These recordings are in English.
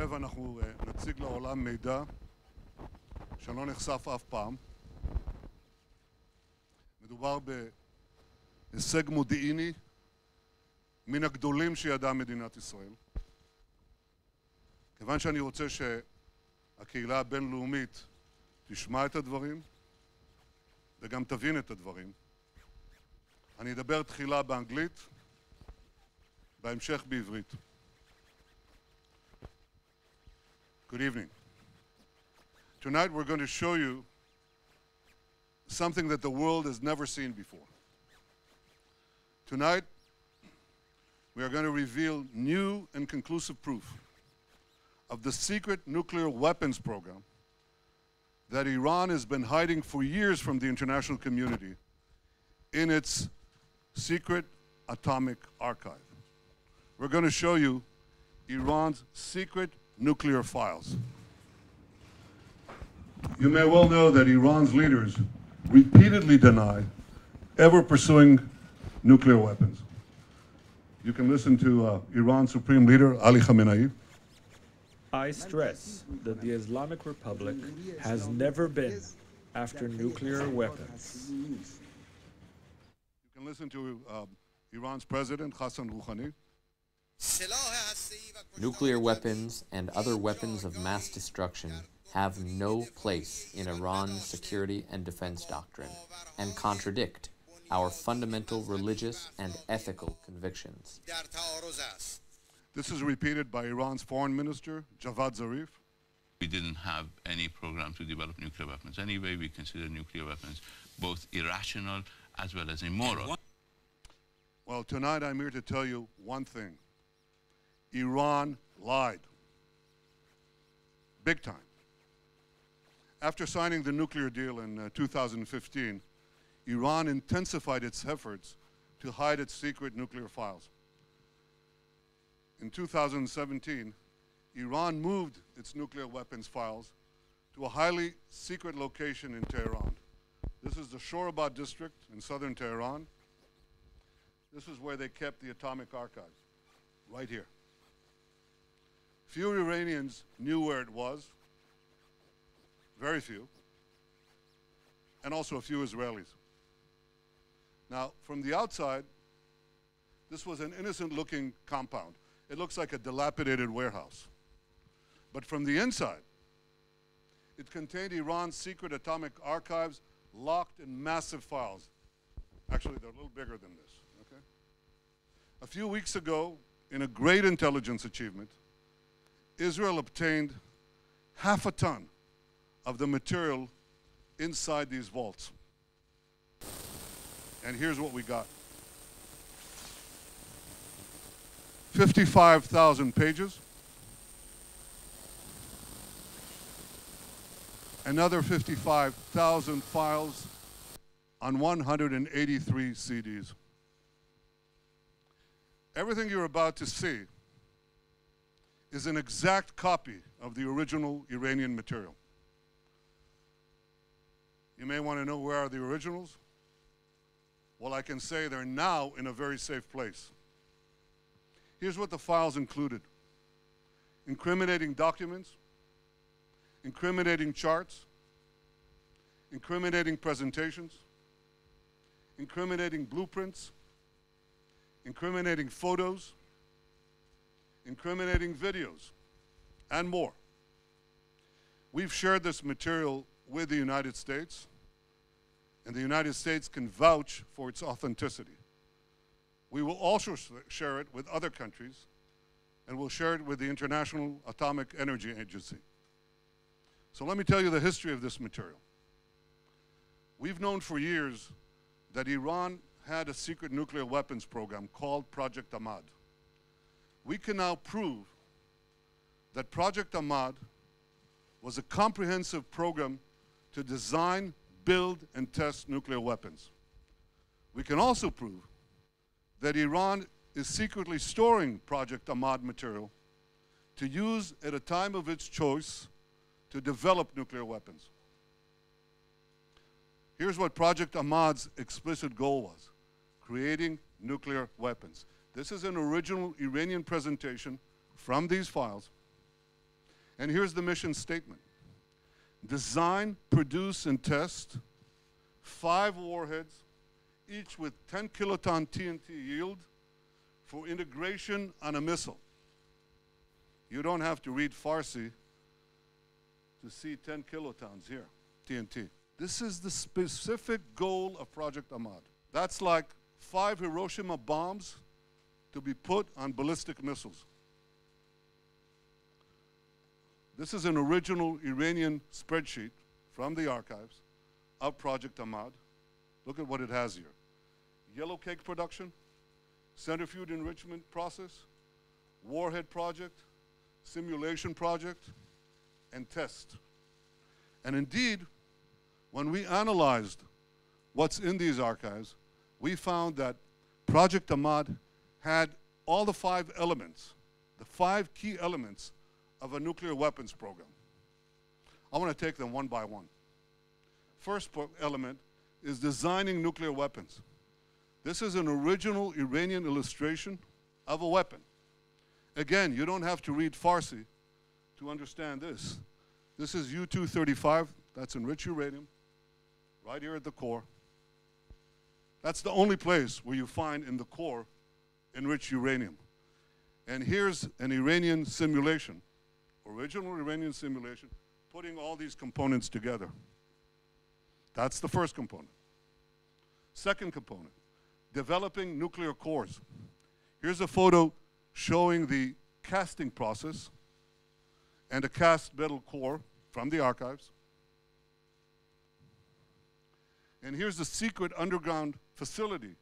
הערב אנחנו נציג לעולם מידע שלא נחשף אף פעם. מדובר בהישג מודיעיני מן הגדולים שידעה מדינת ישראל. כיוון שאני רוצה שהקהילה הבינלאומית תשמע את הדברים וגם תבין את הדברים, אני אדבר תחילה באנגלית, בהמשך בעברית. Good evening. Tonight we're going to show you something that the world has never seen before. Tonight we are going to reveal new and conclusive proof of the secret nuclear weapons program that Iran has been hiding for years from the international community in its secret atomic archive. We're going to show you Iran's secret nuclear files. You may well know that Iran's leaders repeatedly deny ever pursuing nuclear weapons. You can listen to Iran's Supreme Leader Ali Khamenei. I stress that the Islamic Republic has never been after nuclear weapons. You can listen to Iran's President Hassan Rouhani. Nuclear weapons and other weapons of mass destruction have no place in Iran's security and defense doctrine and contradict our fundamental religious and ethical convictions. This is repeated by Iran's Foreign Minister, Javad Zarif. We didn't have any program to develop nuclear weapons. Anyway, we consider nuclear weapons both irrational as well as immoral. Well, tonight I'm here to tell you one thing. Iran lied. Big time. After signing the nuclear deal in 2015, Iran intensified its efforts to hide its secret nuclear files. In 2017, Iran moved its nuclear weapons files to a highly secret location in Tehran. This is the Shorabad district in southern Tehran. This is where they kept the atomic archives, right here. Few Iranians knew where it was, very few, and also a few Israelis. Now, from the outside, this was an innocent-looking compound. It looks like a dilapidated warehouse. But from the inside, it contained Iran's secret atomic archives locked in massive files. Actually, they're a little bigger than this, okay? A few weeks ago, in a great intelligence achievement, Israel obtained half a ton of the material inside these vaults. And here's what we got. 55,000 pages. Another 55,000 files on 183 CDs. Everything you're about to see is an exact copy of the original Iranian material. You may want to know where are the originals? Well, I can say they're now in a very safe place. Here's what the files included: incriminating documents, incriminating charts, incriminating presentations, incriminating blueprints, incriminating photos, incriminating videos, and more. We've shared this material with the United States, and the United States can vouch for its authenticity. We will also share it with other countries, and we'll share it with the International Atomic Energy Agency. So let me tell you the history of this material. We've known for years that Iran had a secret nuclear weapons program called Project Ahmad. We can now prove that Project Ahmad was a comprehensive program to design, build, and test nuclear weapons. We can also prove that Iran is secretly storing Project Ahmad material to use at a time of its choice to develop nuclear weapons. Here's what Project Ahmad's explicit goal was: creating nuclear weapons. This is an original Iranian presentation from these files And here's the mission statement. Design, produce, and test 5 warheads, each with 10 kiloton TNT yield for integration on a missile. You don't have to read Farsi to see 10 kilotons here, TNT. This is the specific goal of Project Ahmad. That's like 5 Hiroshima bombs to be put on ballistic missiles. This is an original Iranian spreadsheet from the archives of Project Ahmad. Look at what it has here. Yellow cake production, centrifuge enrichment process, warhead project, simulation project, and test. And indeed, when we analyzed what's in these archives, we found that Project Ahmad had all the 5 elements, the 5 key elements of a nuclear weapons program. I want to take them one by one. First element is designing nuclear weapons. This is an original Iranian illustration of a weapon. Again, you don't have to read Farsi to understand this. This is U-235, that's enriched uranium, right here at the core. That's the only place where you find in the core enriched uranium. And here's an Iranian simulation, original Iranian simulation, putting all these components together. That's the first component. Second component, developing nuclear cores. Here's a photo showing the casting process and a cast metal core from the archives. And here's the secret underground facility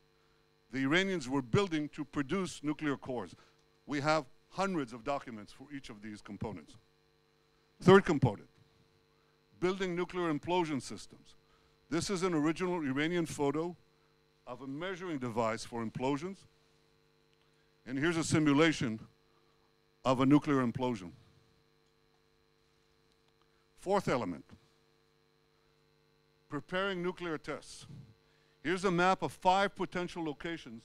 the Iranians were building to produce nuclear cores. We have hundreds of documents for each of these components. Third component, building nuclear implosion systems. This is an original Iranian photo of a measuring device for implosions. And here's a simulation of a nuclear implosion. Fourth element, preparing nuclear tests. Here's a map of 5 potential locations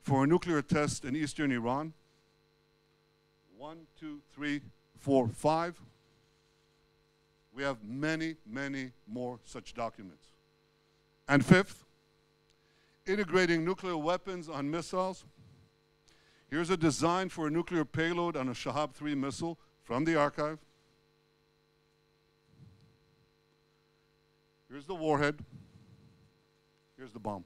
for a nuclear test in eastern Iran. 1, 2, 3, 4, 5. We have many, many more such documents. And fifth, integrating nuclear weapons on missiles. Here's a design for a nuclear payload on a Shahab-3 missile from the archive. Here's the warhead. Here's the bomb.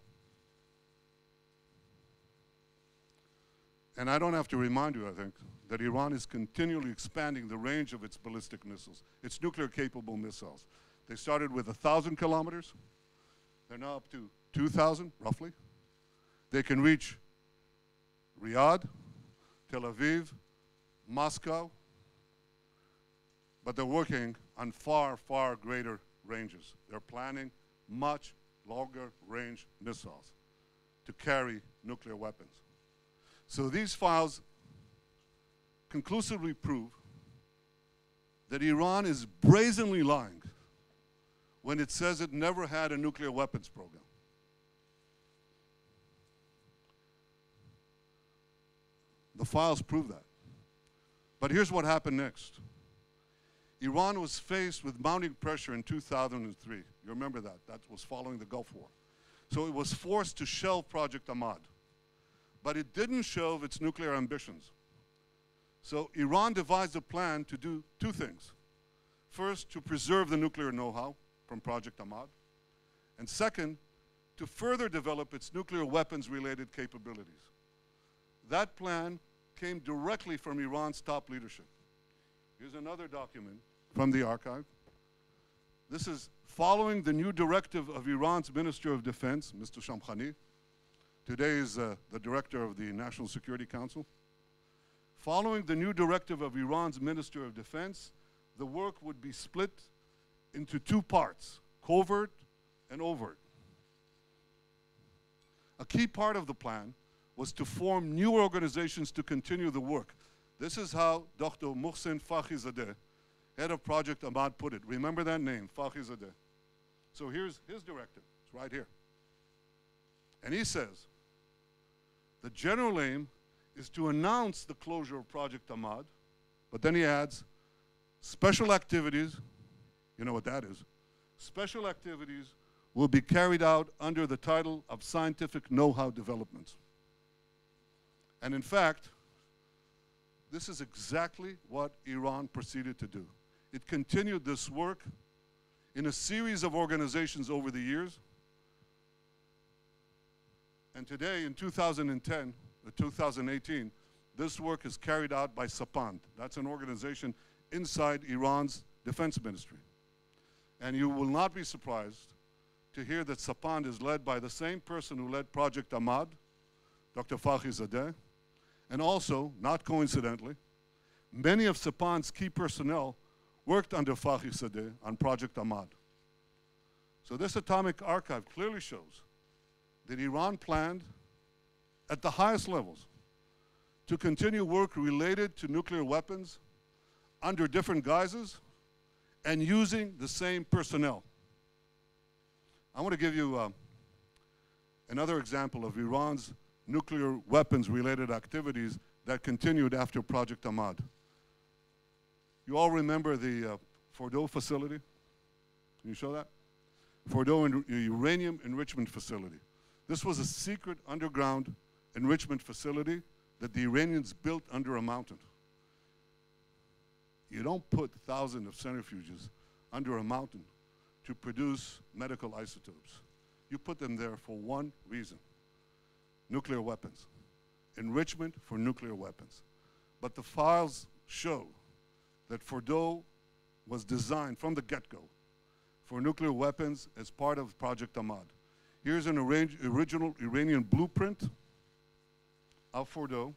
And I don't have to remind you, I think, that Iran is continually expanding the range of its ballistic missiles, its nuclear-capable missiles. They started with 1,000 kilometers. They're now up to 2,000, roughly. They can reach Riyadh, Tel Aviv, Moscow, but they're working on far, far greater ranges. They're planning much longer range missiles to carry nuclear weapons. So these files conclusively prove that Iran is brazenly lying when it says it never had a nuclear weapons program. The files prove that. But here's what happened next. Iran was faced with mounting pressure in 2003. You remember that. That was following the Gulf War. So it was forced to shelve Project Ahmad. But it didn't shelve its nuclear ambitions. So Iran devised a plan to do 2 things. First, to preserve the nuclear know-how from Project Ahmad. And second, to further develop its nuclear weapons-related capabilities. That plan came directly from Iran's top leadership. Here's another document from the archive. This is following the new directive of Iran's Minister of Defense, Mr. Shamkhani. Today is the director of the National Security Council. Following the new directive of Iran's Minister of Defense, the work would be split into 2 parts, covert and overt. A key part of the plan was to form new organizations to continue the work. This is how Dr. Mohsen Fakhrizadeh, head of Project Ahmad, put it. Remember that name, Fakhrizadeh. So here's his directive. It's right here. And he says, the general aim is to announce the closure of Project Ahmad, but then he adds, Special activities, you know what that is, special activities will be carried out under the title of scientific know-how developments. And in fact, this is exactly what Iran proceeded to do. It continued this work in a series of organizations over the years. And today, in 2010, 2018, this work is carried out by Sapand. That's an organization inside Iran's defense ministry. And you will not be surprised to hear that Sapand is led by the same person who led Project Ahmad, Dr. Fakhrizadeh, and also, not coincidentally, many of Sapand's key personnel worked under Fakhrizadeh on Project Ahmad. So this atomic archive clearly shows that Iran planned at the highest levels to continue work related to nuclear weapons under different guises and using the same personnel. I want to give you another example of Iran's nuclear weapons-related activities that continued after Project Ahmad. You all remember the Fordow facility? Can you show that? Fordow uranium enrichment facility. This was a secret underground enrichment facility that the Iranians built under a mountain. You don't put thousands of centrifuges under a mountain to produce medical isotopes. You put them there for one reason: nuclear weapons, enrichment for nuclear weapons. But the files show that Fordow was designed from the get-go for nuclear weapons as part of Project Ahmad. Here's an original Iranian blueprint of Fordow.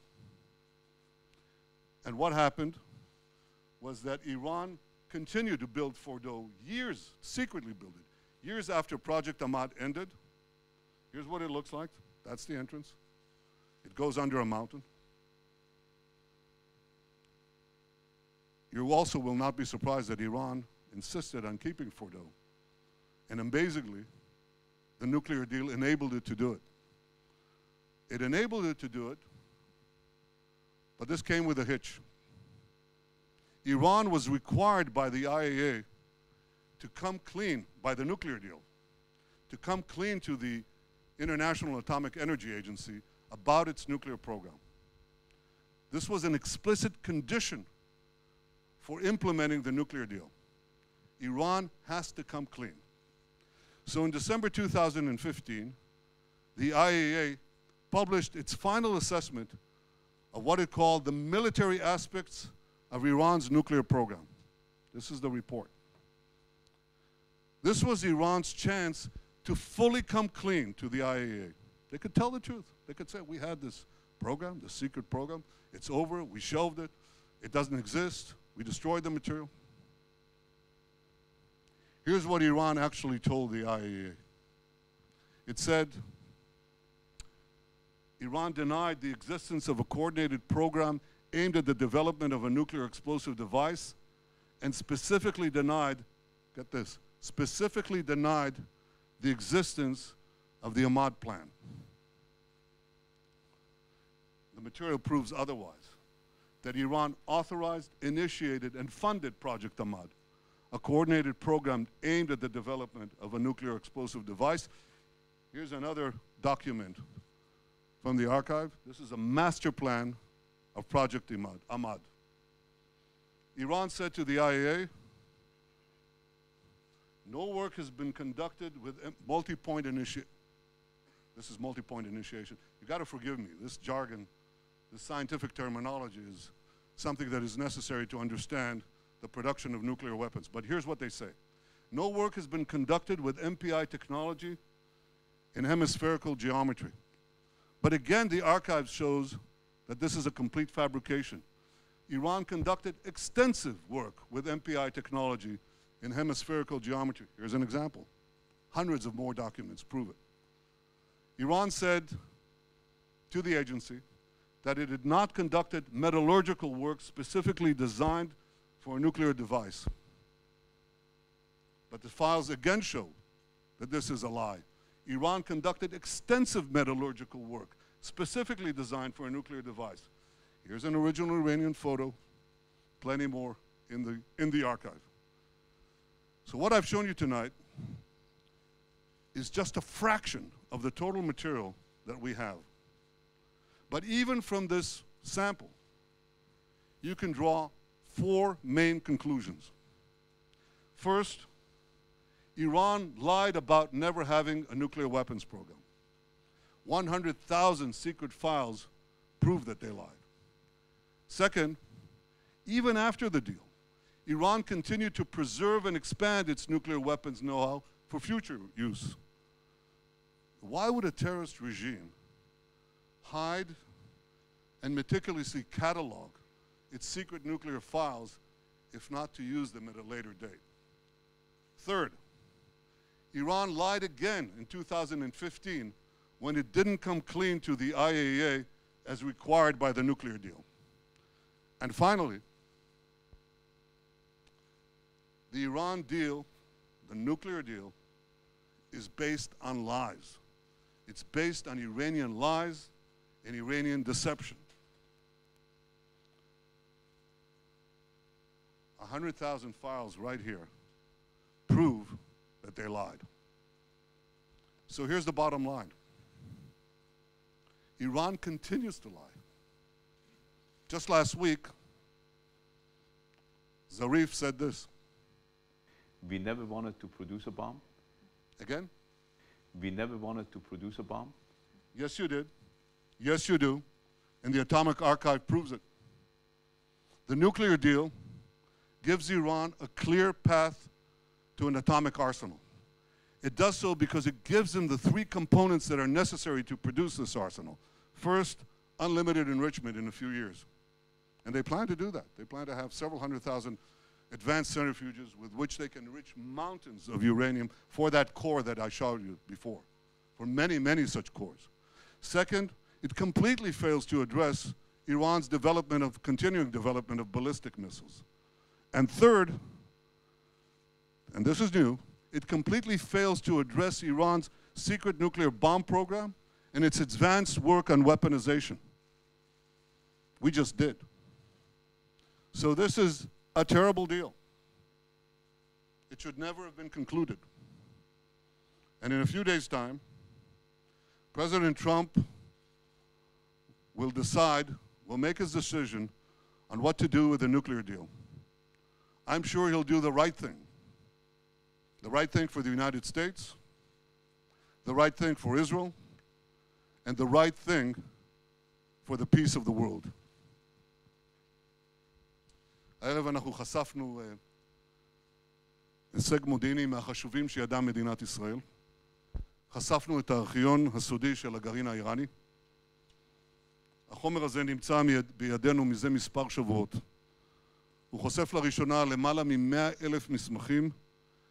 And what happened was that Iran continued to build Fordow years, secretly build it, years after Project Ahmad ended. Here's what it looks like. That's the entrance. It goes under a mountain. You also will not be surprised that Iran insisted on keeping Fordow. And amazingly, the nuclear deal enabled it to do it. It enabled it to do it, but this came with a hitch. Iran was required by the IAEA to come clean, by the nuclear deal, to come clean to the International Atomic Energy Agency about its nuclear program. This was an explicit condition for implementing the nuclear deal. Iran has to come clean. So in December 2015, the IAEA published its final assessment of what it called the military aspects of Iran's nuclear program. This is the report. This was Iran's chance to fully come clean to the IAEA. They could tell the truth. They could say, we had this program, the secret program. It's over. We shelved it. It doesn't exist. We destroyed the material. Here's what Iran actually told the IAEA. It said, Iran denied the existence of a coordinated program aimed at the development of a nuclear explosive device, and specifically denied, get this, specifically denied the existence of the Ahmad plan. The material proves otherwise, that Iran authorized, initiated, and funded Project Ahmad, a coordinated program aimed at the development of a nuclear explosive device. Here's another document from the archive. This is a master plan of Project Ahmad. Iran said to the IAEA, no work has been conducted with multi-point initiation. This is multi-point initiation. You got to forgive me. This jargon, this scientific terminology is something that is necessary to understand the production of nuclear weapons. But here's what they say. No work has been conducted with MPI technology in hemispherical geometry. But again, the archive shows that this is a complete fabrication. Iran conducted extensive work with MPI technology in hemispherical geometry. Here's an example. Hundreds of more documents prove it. Iran said to the agency that it had not conducted metallurgical work specifically designed for a nuclear device. But the files again show that this is a lie. Iran conducted extensive metallurgical work specifically designed for a nuclear device. Here's an original Iranian photo, plenty more in the archive. So what I've shown you tonight is just a fraction of the total material that we have. But even from this sample, you can draw 4 main conclusions. First, Iran lied about never having a nuclear weapons program. 100,000 secret files prove that they lied. Second, even after the deal, Iran continued to preserve and expand its nuclear weapons know-how for future use. Why would a terrorist regime hide and meticulously catalog its secret nuclear files if not to use them at a later date? Third, Iran lied again in 2015 when it didn't come clean to the IAEA as required by the nuclear deal. And finally, the Iran deal, the nuclear deal, is based on lies. It's based on Iranian lies and Iranian deception. 100,000 files right here prove that they lied. So here's the bottom line. Iran continues to lie. Just last week, Zarif said this. We never wanted to produce a bomb. Again? We never wanted to produce a bomb. Yes, you did. Yes, you do. And the Atomic Archive proves it. The nuclear deal gives Iran a clear path to an atomic arsenal. It does so because it gives them the 3 components that are necessary to produce this arsenal. First, unlimited enrichment in a few years. And they plan to do that. They plan to have several 100,000 advanced centrifuges with which they can enrich mountains of uranium for that core that I showed you before, for many, many such cores. Second, it completely fails to address Iran's continuing development of ballistic missiles. And third, and this is new, it completely fails to address Iran's secret nuclear bomb program and its advanced work on weaponization. We just did. So this is a terrible deal. It should never have been concluded. And in a few days' time, President Trump will make his decision on what to do with the nuclear deal. I'm sure he'll do the right thing. The right thing for the United States, the right thing for Israel, and the right thing for the peace of the world. הערב אנחנו חשפנו הישג מודיעיני מהחשובים שידעה מדינת ישראל. חשפנו את הארכיון הסודי של הגרעין האיראני. החומר הזה נמצא בידינו מזה מספר שבועות. הוא חושף לראשונה למעלה מ-100,000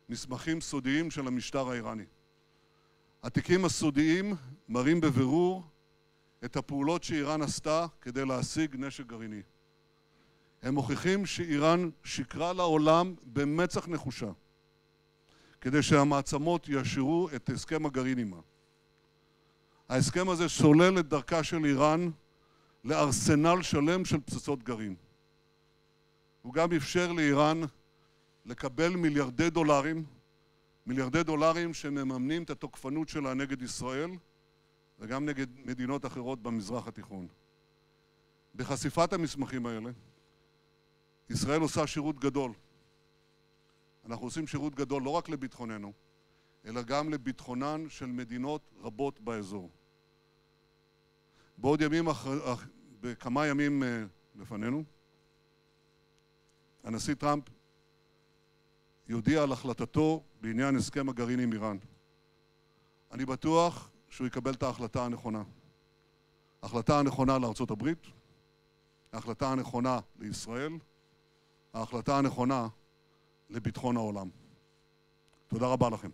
מסמכים סודיים של המשטר האיראני. התיקים הסודיים מראים בבירור את הפעולות שאיראן עשתה כדי להשיג נשק גרעיני. הם מוכיחים שאיראן שקרה לעולם במצח נחושה, כדי שהמעצמות יאשרו את הסכם הגרעין עימה. ההסכם הזה סולל את דרכה של איראן לארסנל שלם של פצצות גרעין. הוא גם אפשר לאיראן לקבל מיליארדי דולרים שמממנים את התוקפנות שלה נגד ישראל וגם נגד מדינות אחרות במזרח התיכון. בחשיפת המסמכים האלה, ישראל עושה שירות גדול. אנחנו עושים שירות גדול לא רק לביטחוננו, אלא גם לביטחונן של מדינות רבות באזור. בכמה ימים לפנינו, הנשיא טראמפ יודיע על החלטתו בעניין הסכם הגרעין עם איראן. אני בטוח שהוא יקבל את ההחלטה הנכונה. ההחלטה הנכונה לארצות הברית, ההחלטה הנכונה לישראל, ההחלטה הנכונה לביטחון העולם. תודה רבה לכם.